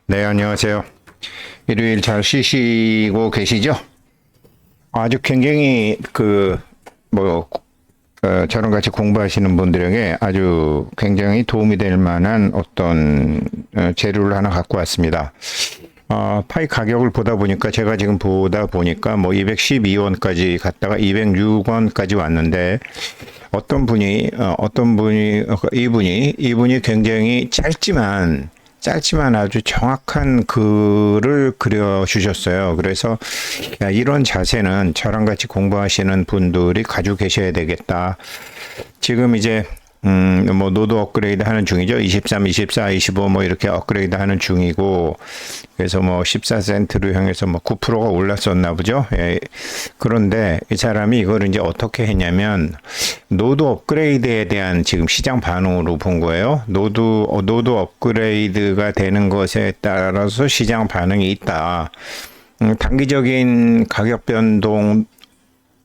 네, 안녕하세요. 일요일 잘 쉬시고 계시죠? 아주 굉장히 뭐, 저랑 같이 공부하시는 분들에게 아주 굉장히 도움이 될 만한 어떤 재료를 하나 갖고 왔습니다. 파이 가격을 보다 보니까 제가 지금 보다 보니까 뭐 212원까지 갔다가 206원까지 왔는데 이분이 굉장히 짧지만 아주 정확한 글을 그려주셨어요. 그래서 야, 이런 자세는 저랑 같이 공부하시는 분들이 가지고 계셔야 되겠다. 지금 이제 뭐 노드 업그레이드 하는 중이죠. 23, 24, 25 뭐 이렇게 업그레이드 하는 중이고 그래서 뭐 14센트로 향해서 뭐 9%가 올랐었나 보죠. 예. 그런데 이 사람이 이걸 이제 어떻게 했냐면 노드 업그레이드에 대한 지금 시장 반응으로 본 거예요. 노드 업그레이드가 되는 것에 따라서 시장 반응이 있다. 단기적인 가격 변동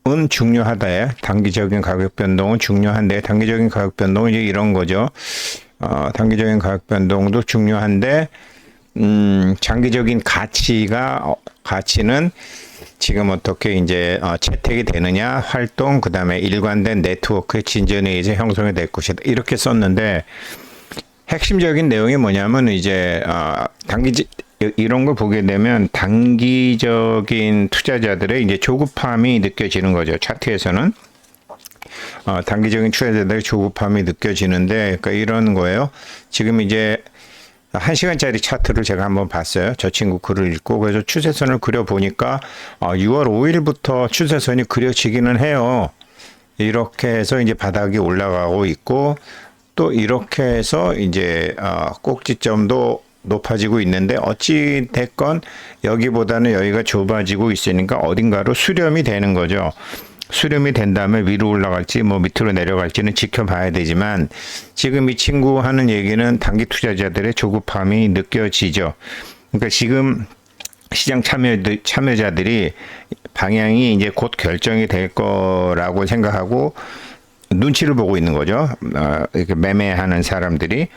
은 중요하다. 단기적인 가격 변동은 중요한데, 단기적인 가격 변동은 이제 이런 거죠. 단기적인 가격 변동도 중요한데, 장기적인 가치는 지금 어떻게 이제 채택이 되느냐, 활동, 그 다음에 일관된 네트워크의 진전에 의해서 형성이 될 것이다. 이렇게 썼는데, 핵심적인 내용이 뭐냐면 이제 이런 걸 보게 되면 단기적인 투자자들의 이제 조급함이 느껴지는 거죠. 차트에서는 단기적인 투자자들의 조급함이 느껴지는데, 그러니까 이런 거예요. 지금 이제 1시간짜리 차트를 제가 한번 봤어요. 저 친구 글을 읽고 그래서 추세선을 그려 보니까 6월 5일부터 추세선이 그려지기는 해요. 이렇게 해서 이제 바닥이 올라가고 있고 또 이렇게 해서 이제 꼭지점도 높아지고 있는데 어찌 됐건 여기보다는 여기가 좁아지고 있으니까 어딘가로 수렴이 되는 거죠. 수렴이 된다면 위로 올라갈지 뭐 밑으로 내려갈지는 지켜봐야 되지만 지금 이 친구 하는 얘기는 단기 투자자들의 조급함이 느껴지죠. 그러니까 지금 시장 참여자들이 방향이 이제 곧 결정이 될 거라고 생각하고 눈치를 보고 있는 거죠. 이렇게 매매하는 사람들이.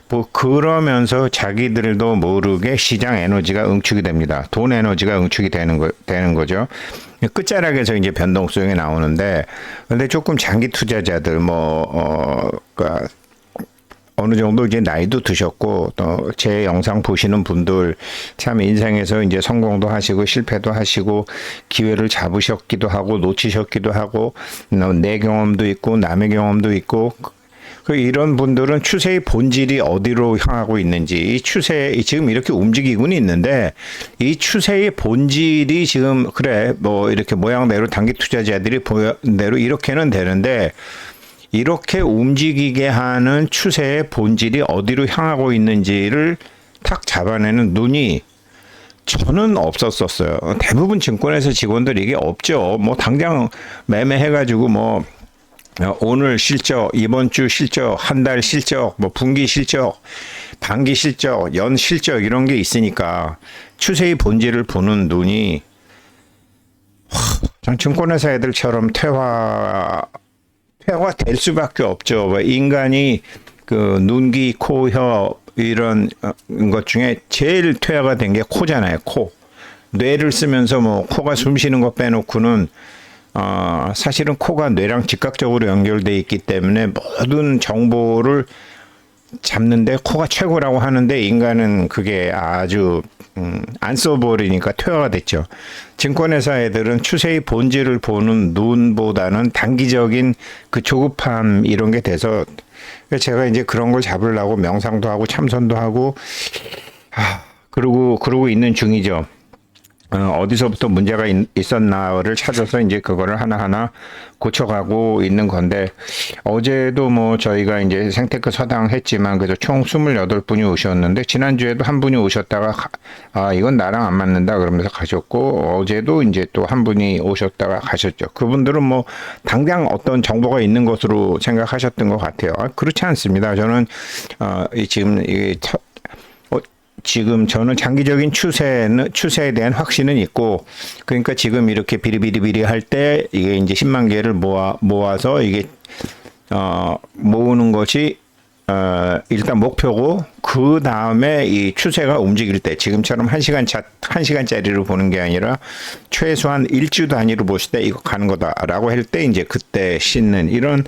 뭐 그러면서 자기들도 모르게 시장 에너지가 응축이 됩니다. 돈 에너지가 응축이 되는 거죠. 끝자락에서 이제 변동성이 나오는데, 근데 조금 장기 투자자들, 그러니까 어느 정도 이제 나이도 드셨고 또 제 영상 보시는 분들 참 인생에서 이제 성공도 하시고 실패도 하시고 기회를 잡으셨기도 하고 놓치셨기도 하고 내 경험도 있고 남의 경험도 있고 이런 분들은 추세의 본질이 어디로 향하고 있는지 이 추세 지금 이렇게 움직이고는 있는데 이 추세의 본질이 지금 그래 뭐 이렇게 모양대로 단기 투자자들이 보는 대로 이렇게는 되는데 이렇게 움직이게 하는 추세의 본질이 어디로 향하고 있는지를 탁 잡아내는 눈이 저는 없었었어요. 대부분 증권회사 직원들 이게 없죠. 뭐 당장 매매해가지고 뭐 오늘 실적, 이번 주 실적, 한 달 실적, 뭐 분기 실적, 반기 실적, 연 실적 이런 게 있으니까 추세의 본질을 보는 눈이 전 증권회사 애들처럼 퇴화가 될 수밖에 없죠. 인간이 그 눈, 귀, 코, 혀 이런 것 중에 제일 퇴화가 된 게 코잖아요. 코. 뇌를 쓰면서 뭐 코가 숨 쉬는 거 빼놓고는 사실은 코가 뇌랑 직각적으로 연결돼 있기 때문에 모든 정보를 잡는데 코가 최고라고 하는데 인간은 그게 아주 안 써버리니까 퇴화가 됐죠. 증권회사 애들은 추세의 본질을 보는 눈보다는 단기적인 그 조급함 이런 게 돼서 제가 이제 그런 걸 잡으려고 명상도 하고 참선도 하고 그러고 있는 중이죠. 어디서부터 문제가 있었나를 찾아서 이제 그거를 하나하나 고쳐가고 있는 건데, 어제도 뭐 저희가 이제 생테크 서당 했지만, 그래서 총 28분이 오셨는데, 지난주에도 한 분이 오셨다가, 이건 나랑 안 맞는다 그러면서 가셨고, 어제도 이제 또 한 분이 오셨다가 가셨죠. 그분들은 뭐, 당장 어떤 정보가 있는 것으로 생각하셨던 것 같아요. 그렇지 않습니다. 저는, 지금 저는 장기적인 추세에 대한 확신은 있고, 그러니까 지금 이렇게 비리비리비리 할 때 이게 이제 10만 개를 모아서 이게 모으는 것이 일단 목표고, 그 다음에 이 추세가 움직일 때, 지금처럼 1시간짜리로 보는 게 아니라 최소한 일주 단위로 보실 때 이거 가는 거다라고 할 때 이제 그때 씻는 이런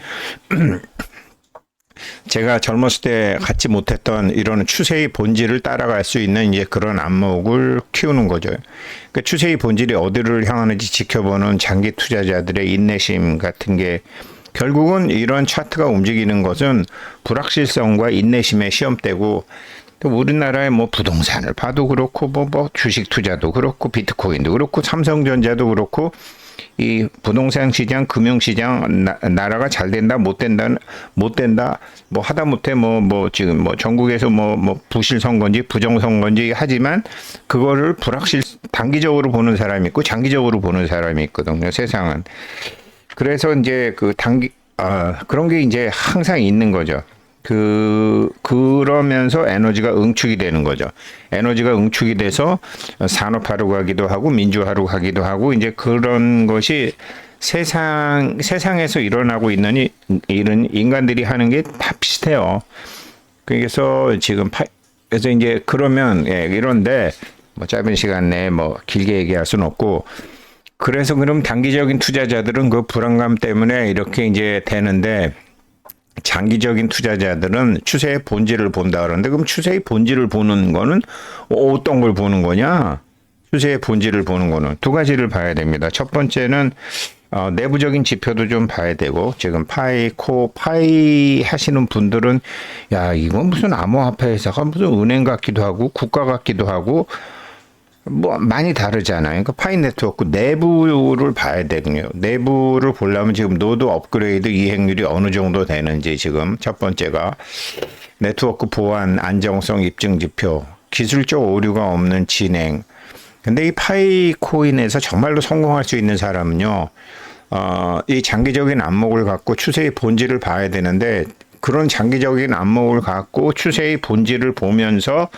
제가 젊었을 때 갖지 못했던 이런 추세의 본질을 따라갈 수 있는 이제 그런 안목을 키우는 거죠. 그러니까 추세의 본질이 어디를 향하는지 지켜보는 장기 투자자들의 인내심 같은 게 결국은 이런 차트가 움직이는 것은 불확실성과 인내심의 시험대고 또 우리나라의 뭐 부동산을 봐도 그렇고 뭐 주식 투자도 그렇고 비트코인도 그렇고 삼성전자도 그렇고 이 부동산 시장, 금융 시장 나라가 잘 된다, 못 된다 뭐 하다못해 뭐 지금 뭐 전국에서 뭐 부실 선거인지 부정 선거인지 하지만 그거를 단기적으로 보는 사람이 있고 장기적으로 보는 사람이 있거든요. 세상은. 그래서 이제 그런 게 이제 항상 있는 거죠. 그러면서 에너지가 응축이 되는 거죠. 에너지가 응축이 돼서 산업화로 가기도 하고 민주화로 가기도 하고 이제 그런 것이 세상에서 일어나고 있는 이런 인간들이 하는 게 다 비슷해요. 그래서 지금 그래서 이제 그러면 이런데 뭐 짧은 시간 내에 뭐 길게 얘기할 수는 없고 그래서 그럼 단기적인 투자자들은 그 불안감 때문에 이렇게 이제 되는데 장기적인 투자자들은 추세의 본질을 본다 그러는데 그럼 추세의 본질을 보는 거는 어떤 걸 보는 거냐? 추세의 본질을 보는 거는 두 가지를 봐야 됩니다. 첫 번째는 내부적인 지표도 좀 봐야 되고 지금 파이 하시는 분들은 야 이건 무슨 암호화폐 회사가 무슨 은행 같기도 하고 국가 같기도 하고 뭐 많이 다르잖아요. 그러니까 파이 네트워크 내부를 봐야 되거든요. 내부를 보려면 지금 노드 업그레이드 이행률이 어느 정도 되는지 지금 첫 번째가 네트워크 보안, 안정성 입증 지표, 기술적 오류가 없는 진행. 근데 이 파이 코인에서 정말로 성공할 수 있는 사람은요. 이 장기적인 안목을 갖고 추세의 본질을 봐야 되는데 그런 장기적인 안목을 갖고 추세의 본질을 보면서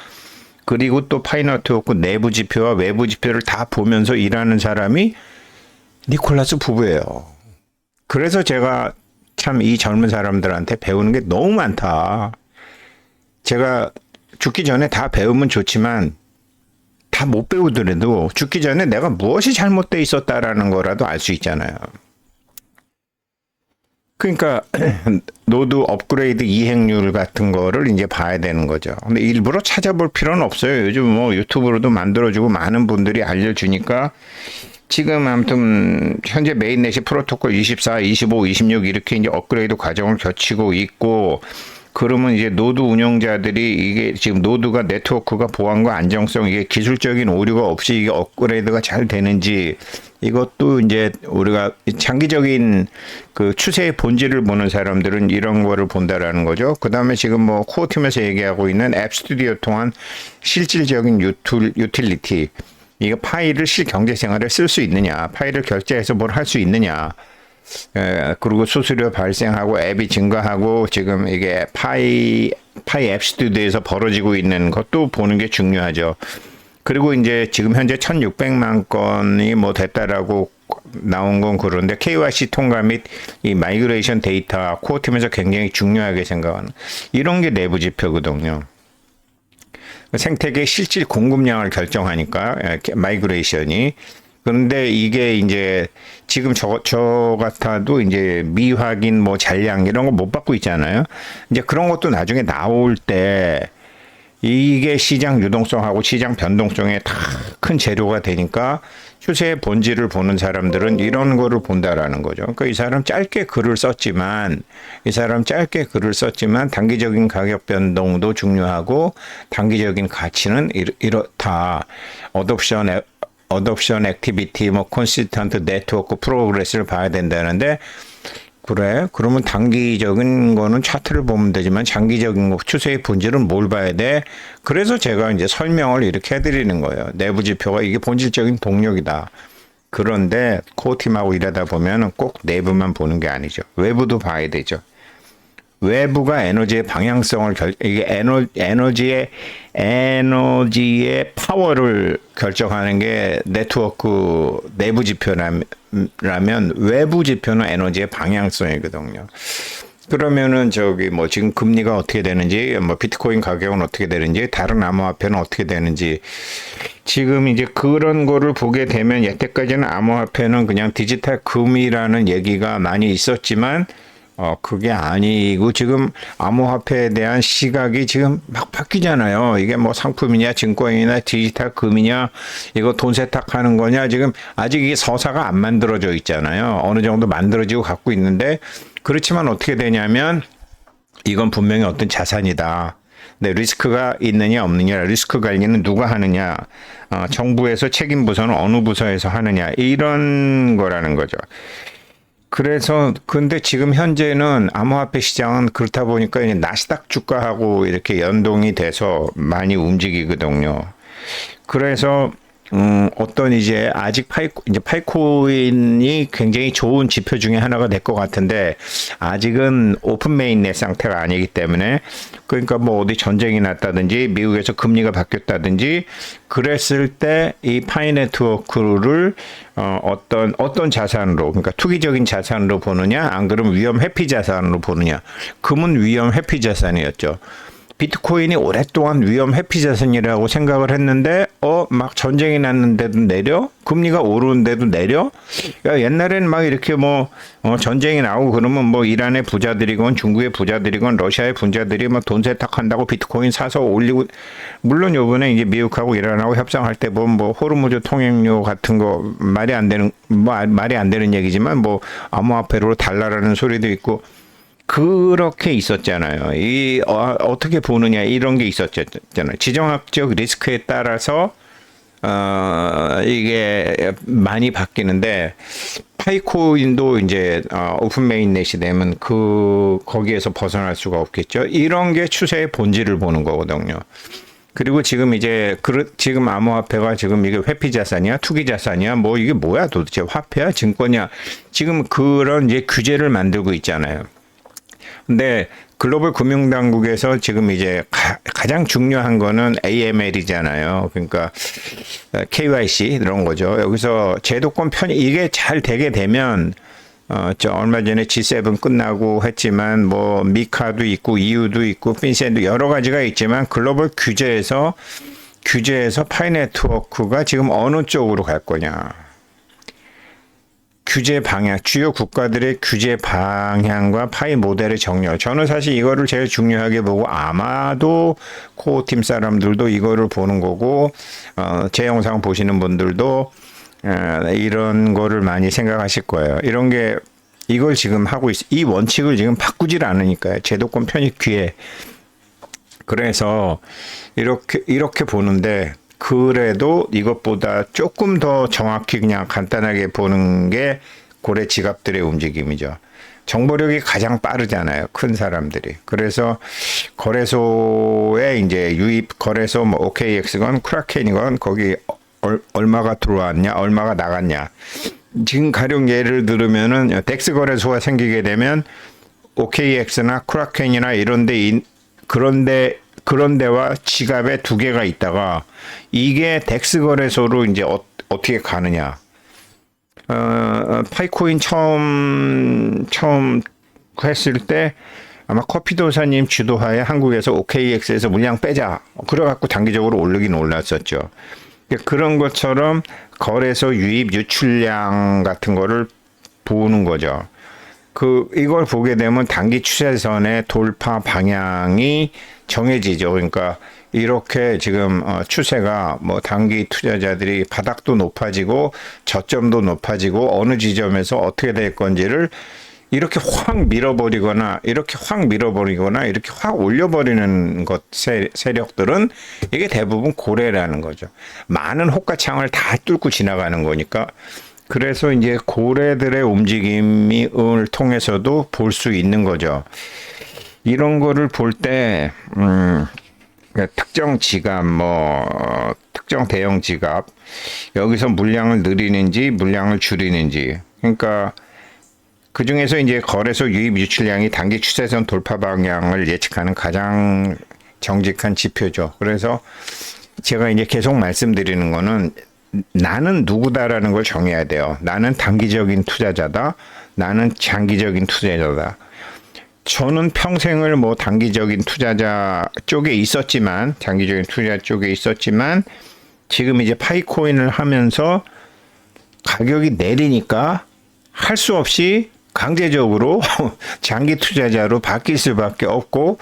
그리고 또 파이네트워크 내부 지표와 외부 지표를 다 보면서 일하는 사람이 니콜라스 부부예요. 그래서 제가 참 이 젊은 사람들한테 배우는 게 너무 많다. 제가 죽기 전에 다 배우면 좋지만 다 못 배우더라도 죽기 전에 내가 무엇이 잘못돼 있었다라는 거라도 알 수 있잖아요. 그러니까 노드 업그레이드 이행률 같은 거를 이제 봐야 되는 거죠. 근데 일부러 찾아볼 필요는 없어요. 요즘 뭐 유튜브로도 만들어주고 많은 분들이 알려주니까 지금 아무튼 현재 메인넷이 프로토콜 24, 25, 26 이렇게 이제 업그레이드 과정을 거치고 있고 그러면 이제 노드 운영자들이 이게 지금 노드가 네트워크가 보안과 안정성 이게 기술적인 오류가 없이 이게 업그레이드가 잘 되는지 이것도 이제 우리가 장기적인 그 추세의 본질을 보는 사람들은 이런 거를 본다라는 거죠. 그 다음에 지금 뭐 코어팀에서 얘기하고 있는 앱 스튜디오 통한 실질적인 유틸리티. 이거 파일을 경제 생활에 쓸 수 있느냐, 파일을 결제해서 뭘 할 수 있느냐. 그리고 수수료 발생하고 앱이 증가하고 지금 이게 파이 앱 스튜디오에서 벌어지고 있는 것도 보는 게 중요하죠. 그리고 이제 지금 현재 1,600만 건이 뭐 됐다라고 나온 건 그런데 KYC 통과 및 이 마이그레이션 데이터 코어팀에서 굉장히 중요하게 생각하는 이런 게 내부 지표거든요. 생태계 실질 공급량을 결정하니까 마이그레이션이 그런데 이게 이제 지금 저 같아도 이제 미확인 뭐 잔량 이런 거 못 받고 있잖아요. 이제 그런 것도 나중에 나올 때 이게 시장 유동성하고 시장 변동성에 다 큰 재료가 되니까 추세의 본질을 보는 사람들은 이런 거를 본다라는 거죠. 그러니까 이 사람 짧게 글을 썼지만 단기적인 가격 변동도 중요하고 단기적인 가치는 이렇다. 어덥션 액티비티, 뭐 콘시스턴트 네트워크 프로그레스를 봐야 된다는데 그래? 그러면 단기적인 거는 차트를 보면 되지만 장기적인 거 추세의 본질은 뭘 봐야 돼? 그래서 제가 이제 설명을 이렇게 해드리는 거예요. 내부 지표가 이게 본질적인 동력이다. 그런데 코어팀하고 일하다 보면 꼭 내부만 보는 게 아니죠. 외부도 봐야 되죠. 외부가 에너지의 방향성을 이게 에너지의 파워를 결정하는 게 네트워크 내부 지표라면 외부 지표는 에너지의 방향성이거든요. 그러면은 저기 뭐 지금 금리가 어떻게 되는지, 뭐 비트코인 가격은 어떻게 되는지, 다른 암호화폐는 어떻게 되는지, 지금 이제 그런 거를 보게 되면 여태까지는 암호화폐는 그냥 디지털 금이라는 얘기가 많이 있었지만 그게 아니고 지금 암호화폐에 대한 시각이 지금 막 바뀌잖아요. 이게 뭐 상품이냐, 증권이냐, 디지털 금이냐, 이거 돈 세탁하는 거냐, 지금 아직 이게 서사가 안 만들어져 있잖아요. 어느 정도 만들어지고 갖고 있는데, 그렇지만 어떻게 되냐면, 이건 분명히 어떤 자산이다. 근데 리스크가 있느냐 없느냐, 리스크 관리는 누가 하느냐, 정부에서 책임 부서는 어느 부서에서 하느냐, 이런 거라는 거죠. 그래서 근데 지금 현재는 암호화폐 시장은 그렇다 보니까 이제 나스닥 주가하고 이렇게 연동이 돼서 많이 움직이거든요. 그래서 어떤 이제 아직 파이코인이 굉장히 좋은 지표 중에 하나가 될 것 같은데 아직은 오픈 메인넷 상태가 아니기 때문에 그러니까 뭐 어디 전쟁이 났다든지 미국에서 금리가 바뀌었다든지 그랬을 때 이 파이 네트워크를 어떤 자산으로 그러니까 투기적인 자산으로 보느냐 안 그러면 위험 회피 자산으로 보느냐 금은 위험 회피 자산이었죠. 비트코인이 오랫동안 위험 회피 자산이라고 생각을 했는데 막 전쟁이 났는데도 내려 금리가 오르는데도 내려 그러니까 옛날에는 막 이렇게 뭐 전쟁이 나오고 그러면 뭐 이란의 부자들이건 중국의 부자들이건 러시아의 부자들이 막 돈 세탁한다고 비트코인 사서 올리고 물론 요번에 이제 미국하고 이란하고 협상할 때 보면 뭐 호르무즈 통행료 같은 거 말이 안 되는 얘기지만 뭐 암호화폐로 달라라는 소리도 있고 그렇게 있었잖아요. 어떻게 보느냐 이런 게 있었잖아요. 지정학적 리스크에 따라서 이게 많이 바뀌는데 파이코인도 이제 오픈 메인넷이 되면 거기에서 벗어날 수가 없겠죠. 이런 게 추세의 본질을 보는 거거든요. 그리고 지금 지금 암호화폐가 지금 이게 회피 자산이야, 투기 자산이야, 뭐 이게 뭐야 도대체 화폐야, 증권이야. 지금 그런 이제 규제를 만들고 있잖아요. 근데 글로벌 금융당국에서 지금 이제 가장 중요한 거는 AML이잖아요. 그러니까 KYC 이런 거죠. 여기서 제도권 이게 잘 되게 되면 얼마 전에 G7 끝나고 했지만 뭐 미카도 있고 EU도 있고 핀센도 여러 가지가 있지만 글로벌 규제에서 파이 네트워크가 지금 어느 쪽으로 갈 거냐. 규제 방향, 주요 국가들의 규제 방향과 파이 모델의 정렬. 저는 사실 이거를 제일 중요하게 보고 아마도 코어 팀 사람들도 이거를 보는 거고, 제 영상 보시는 분들도 이런 거를 많이 생각하실 거예요. 이걸 지금 하고 이 원칙을 지금 바꾸질 않으니까요. 제도권 편입 기회. 그래서 이렇게 보는데, 그래도 이것보다 조금 더 정확히 그냥 간단하게 보는 게 고래 지갑들의 움직임이죠. 정보력이 가장 빠르잖아요. 큰 사람들이. 그래서 거래소에 이제 유입 거래소 뭐 OKX건 크라켄이건 거기 얼마가 들어왔냐, 얼마가 나갔냐. 지금 가령 예를 들으면은 덱스 거래소가 생기게 되면 OKX나 크라켄이나 그런 데와 지갑에 두 개가 있다가 이게 덱스 거래소로 이제 어떻게 가느냐. 파이코인 처음 했을 때 아마 커피도사님 주도하에 한국에서 OKX에서 물량 빼자. 그래갖고 단기적으로 오르긴 올랐었죠. 그런 것처럼 거래소 유입 유출량 같은 거를 보는 거죠. 이걸 보게 되면 단기 추세선의 돌파 방향이 정해지죠. 그러니까 이렇게 지금 추세가 뭐 단기 투자자들이 바닥도 높아지고 저점도 높아지고 어느 지점에서 어떻게 될 건지를 이렇게 확 밀어버리거나 이렇게 확 올려버리는 세력들은 이게 대부분 고래라는 거죠. 많은 호가창을 다 뚫고 지나가는 거니까 그래서 이제 고래들의 움직임을 통해서도 볼 수 있는 거죠. 이런 거를 볼 때, 특정 지갑, 특정 대형 지갑, 여기서 물량을 늘리는지, 물량을 줄이는지. 그러니까, 그 중에서 이제 거래소 유입 유출량이 단기 추세선 돌파 방향을 예측하는 가장 정직한 지표죠. 그래서 제가 이제 계속 말씀드리는 거는 나는 누구다라는 걸 정해야 돼요. 나는 단기적인 투자자다. 나는 장기적인 투자자다. 저는 평생을 뭐 단기적인 투자자 쪽에 있었지만, 장기적인 투자 쪽에 있었지만, 지금 이제 파이코인을 하면서 가격이 내리니까 할 수 없이 강제적으로 장기 투자자로 바뀔 수밖에 없고,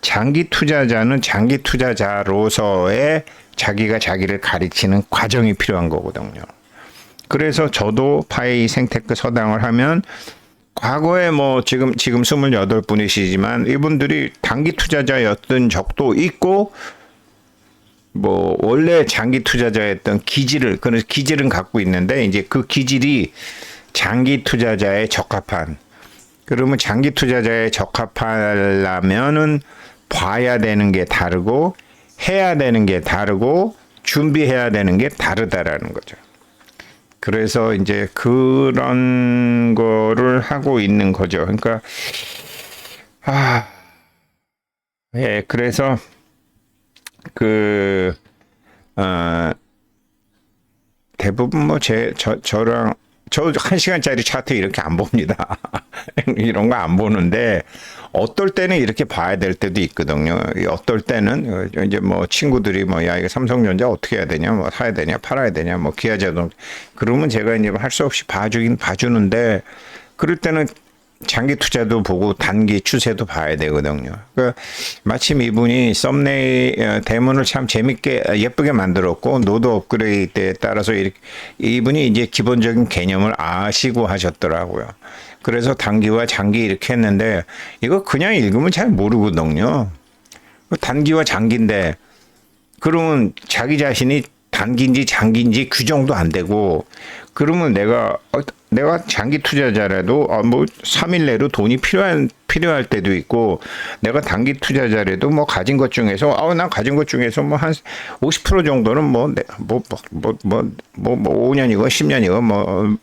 장기 투자자는 장기 투자자로서의 자기가 자기를 가르치는 과정이 필요한 거거든요. 그래서 저도 파이 생테크 서당을 하면 과거에 뭐 지금 28분이시지만 이분들이 단기 투자자였던 적도 있고 뭐 원래 장기 투자자였던 그런 기질은 갖고 있는데 이제 그 기질이 장기 투자자에 적합한, 그러면 장기 투자자에 적합하려면은 봐야 되는 게 다르고 해야 되는 게 다르고 준비해야 되는 게 다르다라는 거죠. 그래서 이제 그런 거를 하고 있는 거죠. 그러니까 예, 그래서 대부분 뭐 저랑 저 1시간짜리 차트 이렇게 안 봅니다. 이런 거 안 보는데 어떨 때는 이렇게 봐야 될 때도 있거든요. 어떨 때는 이제 뭐 친구들이 뭐 야 이거 삼성전자 어떻게 해야 되냐, 뭐 사야 되냐, 팔아야 되냐, 뭐 기아자동, 그러면 제가 이제 할 수 없이 봐주는데 그럴 때는 장기 투자도 보고 단기 추세도 봐야 되거든요. 그러니까 마침 이분이 썸네일 대문을 참 재밌게 예쁘게 만들었고 노드 업그레이드에 따라서 이분이 이제 기본적인 개념을 아시고 하셨더라고요. 그래서 단기와 장기 이렇게 했는데 이거 그냥 읽으면 잘 모르거든요. 단기와 장기인데 그러면 자기 자신이 단기인지 장기인지 규정도 안 되고, 그러면 내가 장기 투자자라도 뭐 3일 내로 돈이 필요할 때도 있고, 내가 단기 투자자라도 뭐 가진 것 중에서 난 가진 것 중에서 뭐 한 50% 정도는 뭐 5년이고 10년이고 뭐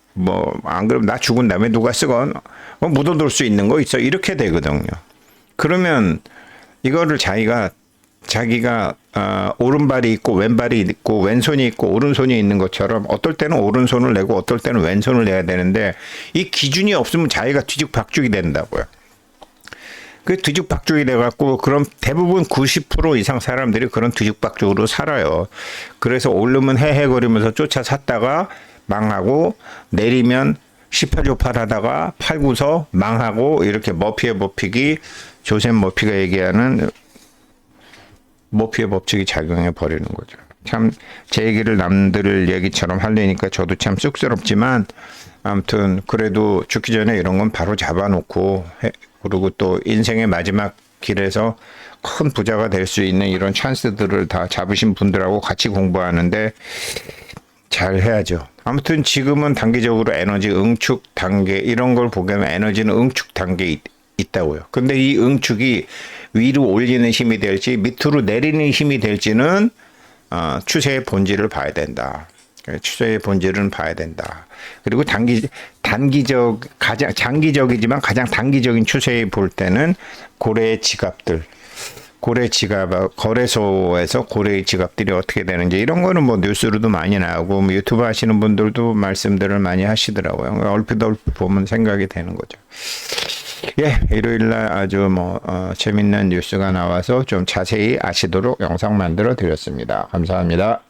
안 그러면 나 죽은 다음에 누가 쓰건 뭐 묻어둘 수 있는 거 있어, 이렇게 되거든요. 그러면 이거를 자기가 오른발이 있고 왼발이 있고 왼손이 있고 오른손이 있는 것처럼 어떨 때는 오른손을 내고 어떨 때는 왼손을 내야 되는데 이 기준이 없으면 자기가 뒤죽박죽이 된다고요. 그 뒤죽박죽이 돼갖고 그럼 대부분 90% 이상 사람들이 그런 뒤죽박죽으로 살아요. 그래서 오르면 헤헤거리면서 쫓아 샀다가 망하고 내리면 시파조팔하다가 팔고서 망하고, 이렇게 머피의 법칙이 조셉 머피가 얘기하는 머피의 법칙이 작용해 버리는 거죠. 참 제 얘기를 남들 얘기처럼 하려니까 저도 참 쑥스럽지만 아무튼 그래도 죽기 전에 이런 건 바로 잡아놓고 그리고 또 인생의 마지막 길에서 큰 부자가 될 수 있는 이런 찬스들을 다 잡으신 분들하고 같이 공부하는데 잘 해야죠. 아무튼 지금은 단기적으로 에너지 응축 단계 이런 걸 보면 에너지는 응축 단계에 있다고요. 근데 이 응축이 위로 올리는 힘이 될지 밑으로 내리는 힘이 될지는 추세의 본질을 봐야 된다. 추세의 본질은 봐야 된다. 그리고 장기적이지만 가장 단기적인 추세에 볼 때는 고래의 지갑들, 거래소에서 고래의 지갑들이 어떻게 되는지 이런 거는 뭐 뉴스로도 많이 나오고 뭐 유튜브 하시는 분들도 말씀들을 많이 하시더라고요. 얼핏 보면 생각이 되는 거죠. 예, 일요일날 아주 재밌는 뉴스가 나와서 좀 자세히 아시도록 영상 만들어 드렸습니다. 감사합니다.